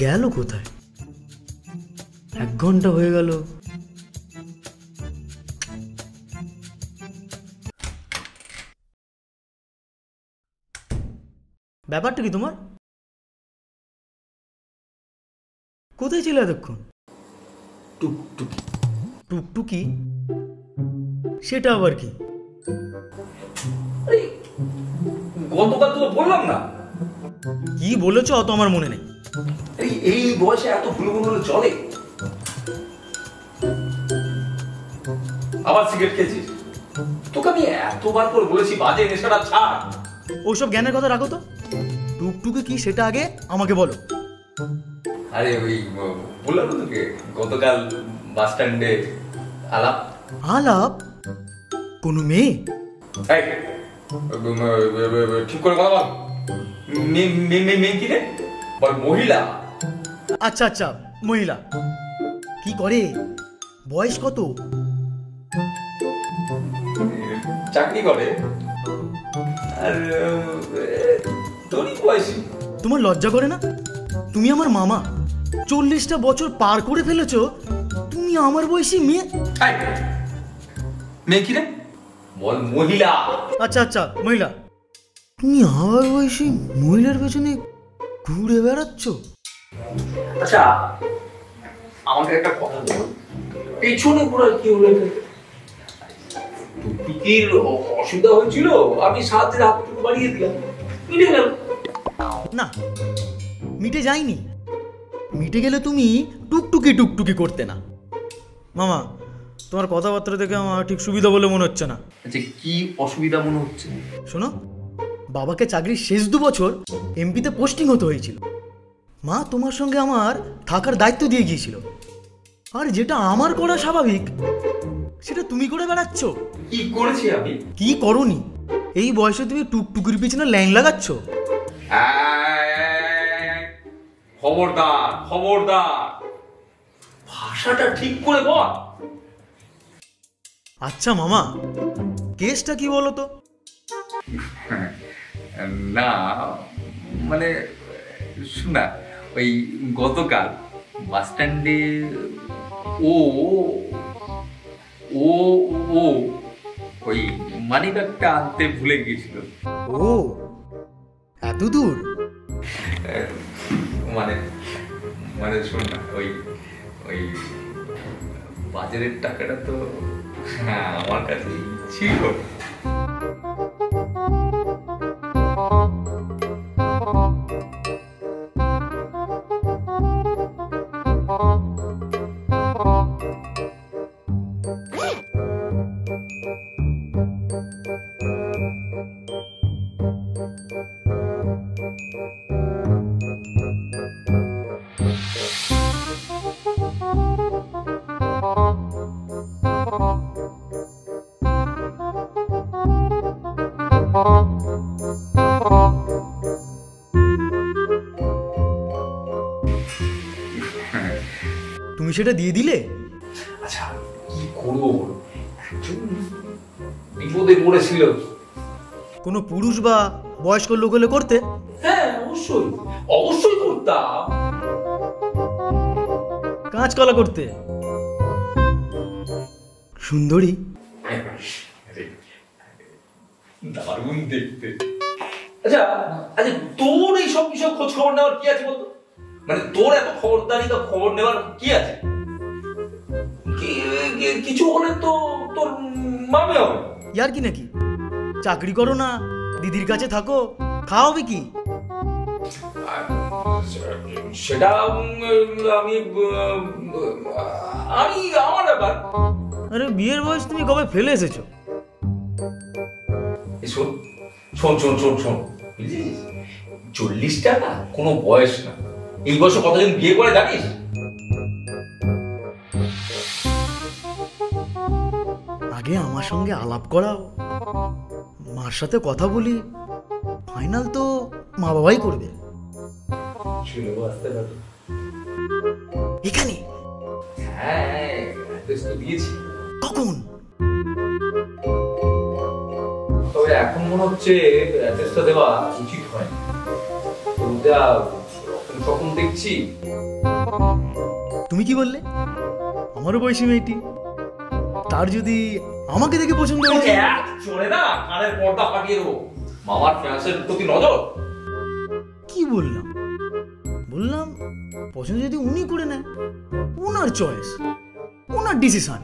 গেল কোথায়? 1 ঘন্টা হয়ে গেল। ব্যাপারটা কি তোমার? কোথায় ছিলে এতক্ষণ? টুকটুকি। টুকটুকি? সেটা আবার কি? গতকাল তো বললাম না। কি বলেছ অত আমার মনে নেই। এই বয়সে এত ভুল ভুল চলে? আবার সিগারেট খেয়েছিস? তোকে আমি এতবার করে বলেছি বাজে নেশাটা ছাড়। ওসব জ্ঞানের কথা রাখো তো। টুকটুকি কি সেটা আগে আমাকে বলো। আরে ওই বললাম না তোকে গতকাল বাস স্ট্যান্ডে আলাপ। আলাপ? কোনো মেয়ে? ঠিক করে কথা বল। মেয়ে কি রে? বল মহিলা। আচ্ছা আচ্ছা, মহিলা। কি করে? বয়স কত? চাকরি করে। আর তোরই বয়সী। তোমার লজ্জা করে না? তুমি আমার মামা, 40টা বছর পার করে ফেলেছো, তুমি আমার বয়সী মেয়ে? মেয়ে কি রে? বল মহিলা। আচ্ছা আচ্ছা, মহিলা। তুমি আমার বয়সী মহিলার পেছনে ঘুরে বেড়াচ্ছ? আচ্ছা আমাকে একটা কথা বল, পেছনে ঘোরা কি হলো? টুকটুকির অসুবিধা হয়েছিল, আমি সাথে হাতটুকু বাড়িয়ে দিলাম, মিটে গেল। না, মিটে যায়নি। মিটে গেলে তুমি টুকটুকি টুকটুকি করতে না। মামা, তোমার কথাবার্তা থেকে আমার ঠিক সুবিধা বলে মনে হচ্ছে না। আচ্ছা কি অসুবিধা মনে হচ্ছে? শোনো, বাবাকে চাকরির শেষ 2 বছর এমপিতে পোস্টিং হতে হয়েছিল। মা তোমার সঙ্গে আমার থাকার দায়িত্ব দিয়ে গিয়েছিল। আর যেটা আমার করা স্বাভাবিক, সেটা তুমি করে বেড়াচ্ছ। কি করেছি আমি? কি করনি? এই বয়সে তুমি টুকটুকির পিছনে লাইন লাগাচ্ছ। খবরদার খবরদার, ভাষাটা ঠিক করে বল। আচ্ছা মামা, কেসটা কি বলো তো? না মানে শোনা, ওই গতকাল বাস স্ট্যান্ডে ও ও ও ওই মানি ব্যাগটা আনতে ভুলে গিয়েছিল। ও, এত দূর? মানে মানে শোন না, ওই ওই বাজারের টাকাটা তো হ্যাঁ আমার কাছে ছিল। তুমি সেটা দিয়ে দিলে? আচ্ছা কি করবো, বিপদে পড়েছিল। কোনো পুরুষ বা বয়স্ক লোক হলে করতে? হ্যাঁ অবশ্যই অবশ্যই করতাম। কাঁচকলা করতে? সুন্দরী? দারুণ দেখতে। আচ্ছা আচ্ছা, তোর এই সব বিষয় খোঁজ খবর নেওয়ার কি আছে বলতো? মানে তোর এত খবরদারিতা খবর নেওয়ার কি আছে? কিছু হলে তো তোর মামে হবে। ইয়ার কি নাকি? চাকরি করো না, দিদির কাছে থাকো, খাওয়াবে কি? সেটা আমি আমি আমার ব্যাপার। আরে বিয়ের বয়স তুমি কবে ফেলে এসেছো? শোন শোন শোন শোন শোন, বুঝলিস 40টা না কোনো বয়স না। এই বয়সে কতজন বিয়ে করে জানিস? আগে আমার সঙ্গে আলাপ করাও, মার সাথে কথা বলি, ফাইনাল তো মা বাবাই করবে। এখানে? হ্যাঁ দিয়েছি। কখন? তবে এখন মনে হচ্ছে অ্যাড্রেসটা দেওয়া উচিত হয়। স্বপ্ন দেখছি। তুমি কি বললে? আমারও বয়সী মেয়েটি, তার যদি আমাকে দেখে পছন্দ হয়ে যায়? চলে না, কানের পর্দা ফাটিয়ে দেবো। মামার ফ্যান্সের প্রতি নজর। কি বললাম? বললাম পছন্দ যদি উনি করে নেন, ওনার চয়েস, ওনার ডিসিশন।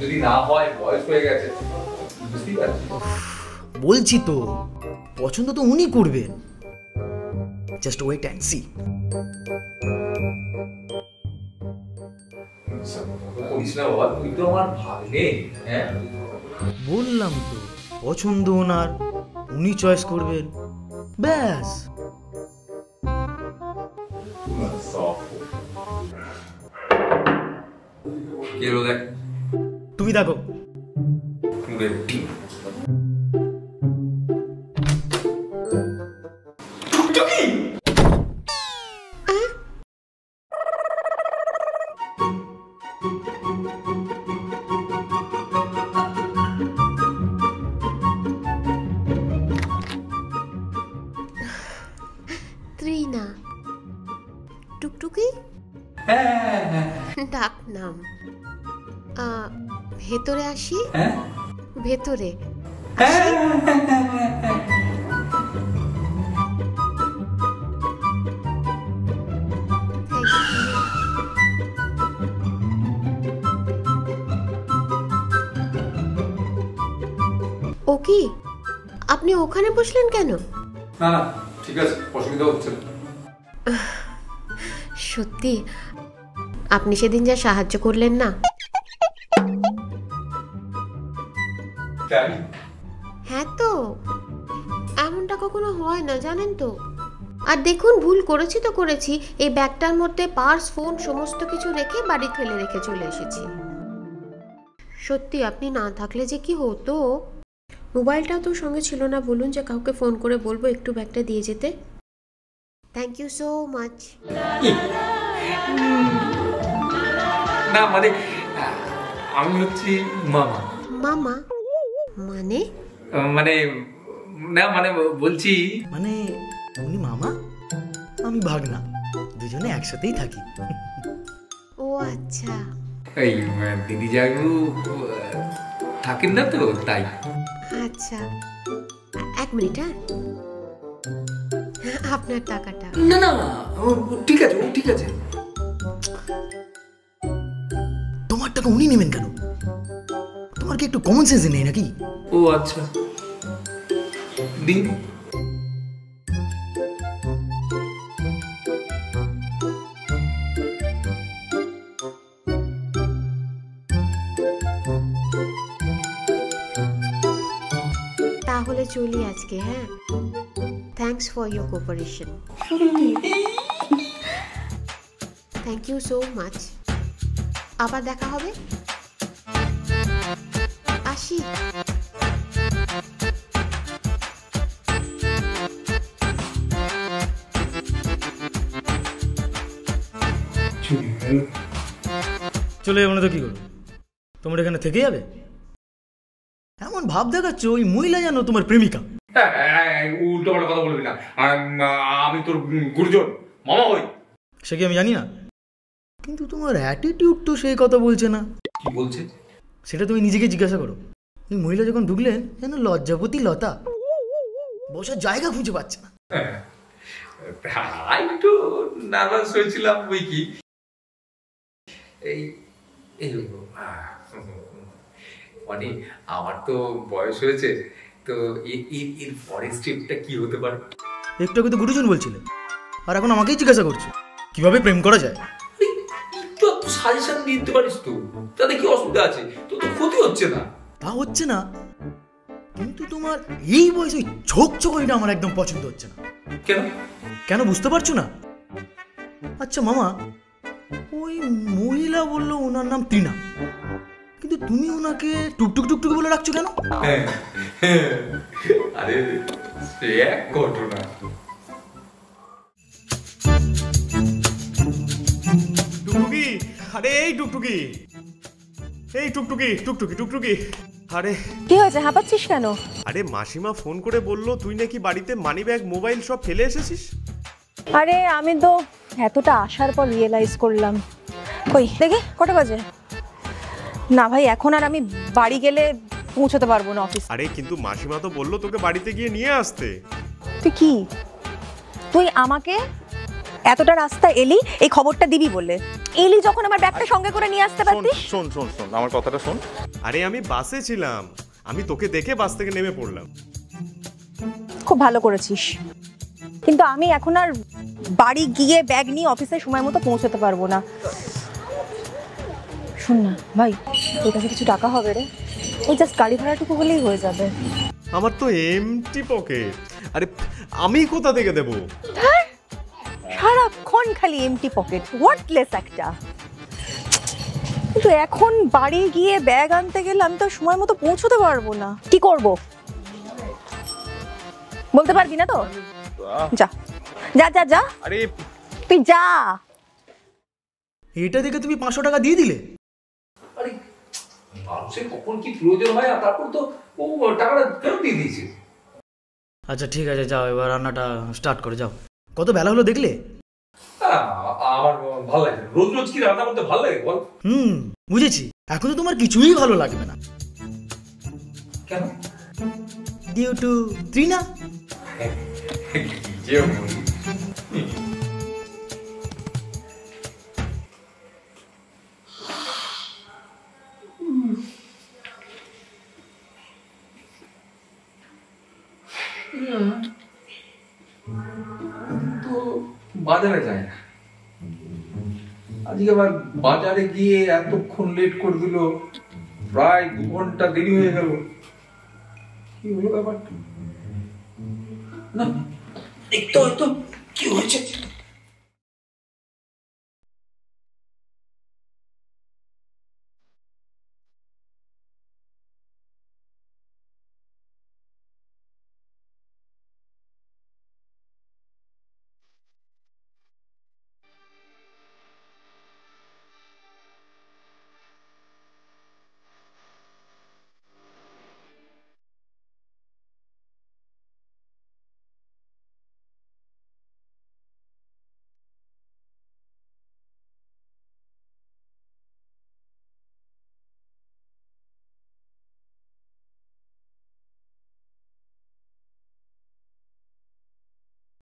যদি না হয়, বয়স হয়ে গেছে, বুঝতেই পারছি। বলছি তো পছন্দ তো উনি করবেন, জাস্ট ওয়েট অ্যান্ড সি। করিস না বাবা, তুই তো আমার ভাগ্নে। হ্যাঁ, বললাম তো পছন্দ ওনার, উনি চয়েস করবেন, ব্যাস। কে এলো দেখ। তুমি দেখো। ত্রিনা, টুকটুকি ডাক নাম। ভেতরে আসি? ভেতরে আসি? ও কি, আপনি ওখানে বসলেন কেন? না না, ঠিক আছে, অসুবিধা হচ্ছে না। সত্যি আপনি সেদিন যা সাহায্য করলেন না। হ্যাঁ তো, এমনটা কখনো হয় না জানেন তো। আর দেখুন, ভুল করেছি তো করেছি, এই ব্যাগটার মধ্যে পার্স, ফোন সমস্ত কিছু রেখে বাড়ি ফেলে রেখে চলে এসেছি। সত্যি আপনি না থাকলে যে কি হতো। মোবাইলটাও তো সঙ্গে ছিল না, বলুন যে কাউকে ফোন করে বলবো একটু ব্যাগটা দিয়ে যেতে। Thank you so much. না মানে, আমি হচ্ছি মামা। মামা মানে? মানে না মানে বলছি, মানে উনি মামা, আমি ভাগনা, দুজনে একসাথেই থাকি। ও আচ্ছা। এই দিদি জাগু থাকেন না তো, তাই। আচ্ছা, এক মিনিট। হ্যাঁ, আপনার টাকাটা। না না, ঠিক আছে, ঠিক আছে। তোমার টাকা উনি নেবেন কেন? তোমার কি একটু কমন সেন্স নেই নাকি? ও আচ্ছা, দিন। তাহলে চলি আজকে। হ্যাঁ, thanks for your cooperation. Thank you so much. আবার দেখা হবে। আসি। চলে যাবো না তো কি করবো? তোমার এখানে থেকে যাবে? এমন ভাব দেখাচ্ছ ওই মহিলা জানো তোমার প্রেমিকা। উল্টো পাল্টা কথা বলবি না, আমি তোর গুরুজন, মামা হই। সে কি আমি জানি না, কিন্তু তোমার অ্যাটিটিউড তো সেই কথা বলছে না। কি বলছে সেটা তুমি নিজেকে জিজ্ঞাসা করো। ওই মহিলা যখন ঢুকলেন যেন লজ্জাপতি লতা, বসার জায়গা খুঁজে পাচ্ছে না। একটু নার্ভাস হয়েছিলাম ওই কি এই এই মানে আমার তো বয়স হয়েছে তো, এর পরের স্টেপটা কি হতে পারে? একটু আগে তো গুরুজন বলছিলে, আর এখন আমাকেই জিজ্ঞাসা করছো কিভাবে প্রেম করা যায়। তো সাজেশন দিতে পারিস তো, তাতে কি অসুবিধা আছে? তো তো ক্ষতি হচ্ছে না। তা হচ্ছে না, কিন্তু তোমার এই বয়সে ঝোঁকঝোঁকটা আমার একদম পছন্দ হচ্ছে না। কেন কেন বুঝতে পারছো না? আচ্ছা মামা, ওই মহিলা বললো ওনার নাম টিনা, কিন্তু তুমি ওনাকে টুকটুক টুকটুক বলে রাখছো কেন? আরে সে এক ঘটনা। টুকটুকি, আরে এই টুকটুকি, এই টুকটুকি টুকটুকি টুকটুকি, আরে কি হয়েছে, হাঁপাচ্ছিস কেন? আরে মাসিমা ফোন করে বললো তুই নাকি বাড়িতে মানি ব্যাগ মোবাইল সব ফেলে এসেছিস। আরে আমি তো এতটা আসার পর রিয়েলাইজ করলাম। কই দেখি কটা বাজে? না ভাই, এখন আর আমি বাড়ি গেলে পৌঁছতে পারবো না অফিস। আরে কিন্তু মাসিমা তো বললো তোকে বাড়িতে গিয়ে নিয়ে আসতে। তুই আমাকে এতটা রাস্তা এলি এই খবরটা দিবি বলে? এলি যখন আমার ব্যাগটা সঙ্গে করে নিয়ে আসতে পারতিস। শোন শোন শোন আমার কথাটা শোন। আরে আমি বাসে ছিলাম, আমি তোকে দেখে বাস থেকে নেমে পড়লাম। খুব ভালো করেছিস, কিন্তু আমি এখন আর বাড়ি গিয়ে ব্যাগ নিয়ে অফিসে সময় মতো পৌঁছতে পারবো না। শোন না ভাই, তোর কাছে কিছু টাকা হবে রে? ওই জাস্ট গাড়ি ভাড়াটুকু হলেই হয়ে যাবে। আমার তো এমটি পকেট। আরে আমি কোথা থেকে দেবো? সারাক্ষণ খালি এমটি পকেট, ওয়ার্থলেস একটা। কিন্তু এখন বাড়ি গিয়ে ব্যাগ আনতে গেলে আমি তো সময় মতো পৌঁছতে পারবো না। কি করব বলতে পারবি না তো? যা যা যা যা, আরে তুই যা। এটা দেখে তুমি 500 টাকা দিয়ে দিলে? আরে মানুষের কখন কি প্রয়োজন হয়, আর তারপর তো ও টাকাটা ফেরত দিয়ে দিয়েছে। আচ্ছা ঠিক আছে, যাও এবার রান্নাটা স্টার্ট করে যাও। কত বেলা হলো দেখলে? আমার ভালো লাগে রোজ রোজ কি রান্না করতে ভালো লাগে বল? বুঝেছি, এখন তো তোমার কিছুই ভালো লাগবে না। কেন? Due to Trina. তো বাজারে যায় না আজকে, আবার বাজারে গিয়ে এতক্ষণ লেট করে দিল, প্রায় 2 ঘন্টা দেরি হয়ে গেল। কি হলো ব্যাপারটা? না একটু কি হয়েছে?